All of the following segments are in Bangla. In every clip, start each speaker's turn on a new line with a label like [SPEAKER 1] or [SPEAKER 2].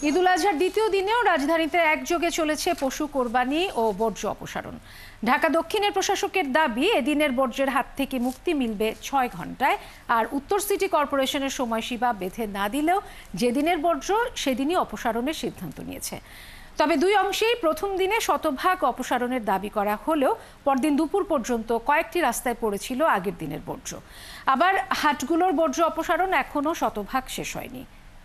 [SPEAKER 1] ঈদুল আজহার দ্বিতীয় দিনেও রাজধানীতে একযোগে চলেছে পশু কোরবানি ও বর্জ্য অপসারণ। ঢাকা দক্ষিণের প্রশাসকের দাবি, এদিনের বর্জ্যের হাত থেকে মুক্তি মিলবে ৬ ঘন্টায়। আর উত্তর সিটি কর্পোরেশনের সময়সীমা বেঁধে না দিলেও যেদিনের বর্জ্য সেদিনই অপসারণের সিদ্ধান্ত নিয়েছে। তবে দুই অংশেই প্রথম দিনে শতভাগ অপসারণের দাবি করা হলেও পরদিন দুপুর পর্যন্ত কয়েকটি রাস্তায় পড়েছিল আগের দিনের বর্জ্য। আবার হাটগুলোর বর্জ্য অপসারণ এখনও শতভাগ শেষ হয়নি।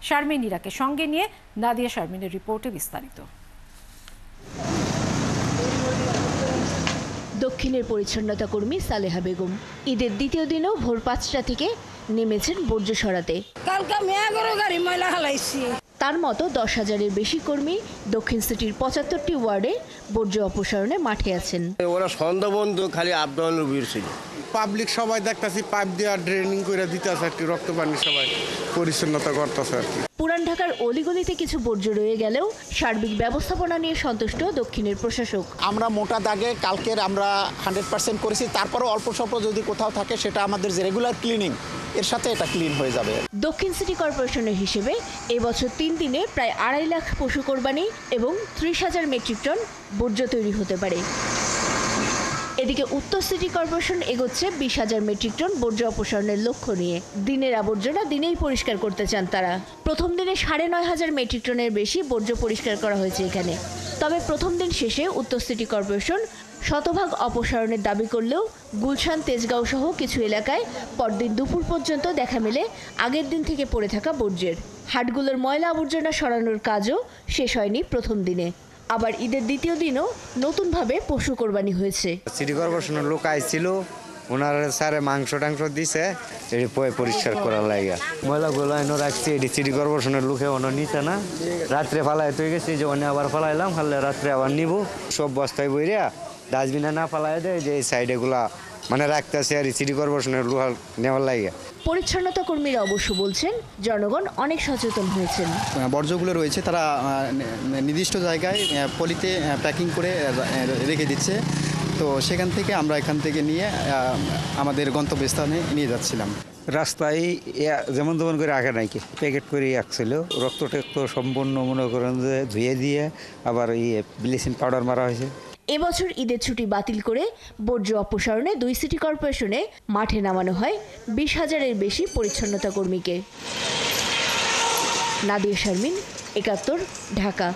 [SPEAKER 1] শারমিন ইরাকে সঙ্গে নিয়ে নাদিয়া শারমিনের রিপোর্টে বিস্তারিত।
[SPEAKER 2] দক্ষিণের পরিচ্ছন্নতা কর্মী সালেহা বেগম ঈদের দ্বিতীয় দিনেও ভোর ৫টা থেকে নেমেছেন বর্জ্য সরাতে। তার মতো ১০,০০০-এর বেশি কর্মী দক্ষিণ সিটির ৭৫টি ওয়ার্ডে বর্জ্য অপসারণে মাঠে আছেন।
[SPEAKER 3] ওরা সন্ধ্যা বন্ধ খালি আপ-ডাউন ছিল।
[SPEAKER 4] পাবলিক সবাই দেখতেছি পাইপ দেওয়া ড্রেনিং করে দিতেছে, আর কি রক্ত পানি সবাই পরিচ্ছন্নতা করতেছে আর কি।
[SPEAKER 2] পুরান ঢাকার অলিগলিতে কিছু বর্জ্য রয়ে গেলেও সার্বিক ব্যবস্থাপনা নিয়ে সন্তুষ্ট দক্ষিণের প্রশাসক।
[SPEAKER 5] আমরা মোটা দাগে কালকের আমরা 100% করেছি, তারপরেও অল্প স্বল্প যদি কোথাও থাকে সেটা আমাদের যে রেগুলার ক্লিনিং এর সাথে এটা ক্লিন হয়ে যাবে।
[SPEAKER 2] দক্ষিণ সিটি কর্পোরেশনের হিসেবে এবছর ৩ দিনে প্রায় ২.৫ লাখ পশু কোরবানি এবং ৩০,০০০ মেট্রিক টন বর্জ্য তৈরি হতে পারে। এদিকে উত্তর সিটি কর্পোরেশন এগোচ্ছে ২০,০০০ মেট্রিক টন বর্জ্য অপসারণের লক্ষ্য নিয়ে। দিনের আবর্জনা দিনেই পরিষ্কার করতে চান তারা। প্রথম দিনে ৯,৫০০ মেট্রিক টনের বেশি বর্জ্য পরিষ্কার করা হয়েছে এখানে। তবে প্রথম দিন শেষে উত্তর সিটি কর্পোরেশন শতভাগ অপসারণের দাবি করলেও গুলশান, তেজগাঁও সহ কিছু এলাকায় পরদিন দুপুর পর্যন্ত দেখা মেলে আগের দিন থেকে পড়ে থাকা বর্জ্যের। হাটগুলোর ময়লা আবর্জনা সরানোর কাজও শেষ হয়নি প্রথম দিনে। আবার ঈদের দ্বিতীয় দিনও নতুনভাবে পশু কোরবানি হয়েছে।
[SPEAKER 6] সিটি কর্পোরেশনের লোক আইছিল, ওনার স্যারে মাংস টাংস দিছে, এটি পরিষ্কার করার লাগে ময়লাগুলো এনে রাখছি। এটি সিটি কর্পোরেশনের লোকে অন্য নিচে না, রাত্রে ফালাই হয়ে গেছে, যে অন্য আবার ফালাইলাম, ফালে রাত্রে আবার নিব। সব বস্তায় বইরা ডাস্টবিনে না ফালাই দেয়, যে এই সাইডে গুলা মানে রাখতেছে আর সিটি কর্পোরেশনের লোহা নেওয়ার লাগে।
[SPEAKER 2] পরিচ্ছন্নতা কর্মীরা অবশ্য বলছেন জনগণ অনেক সচেতন হয়েছেন।
[SPEAKER 7] বর্জ্যগুলো রয়েছে তারা নির্দিষ্ট জায়গায় পলিতে প্যাকিং করে রেখে দিচ্ছে, তো সেখান থেকে আমরা এখান থেকে নিয়ে আমাদের গন্তব্যস্থানে নিয়ে যাচ্ছিলাম।
[SPEAKER 6] রাস্তায় যেমন তেমন করে আগে নাকি প্যাকেট করে রাখছিল, রক্ত টক্ত সম্পূর্ণ মনে করেন যে ধুয়ে দিয়ে আবার ব্লিচিং পাউডার মারা হয়েছে।
[SPEAKER 2] এবছর ঈদের ছুটি বাতিল করে বর্জ্য অপসারণে দুই সিটি কর্পোরেশনে মাঠে নামানো হয় ২০,০০০-এর বেশি পরিচ্ছন্নতা কর্মীকে। নাদিয়া শারমিন, ৭১, ঢাকা।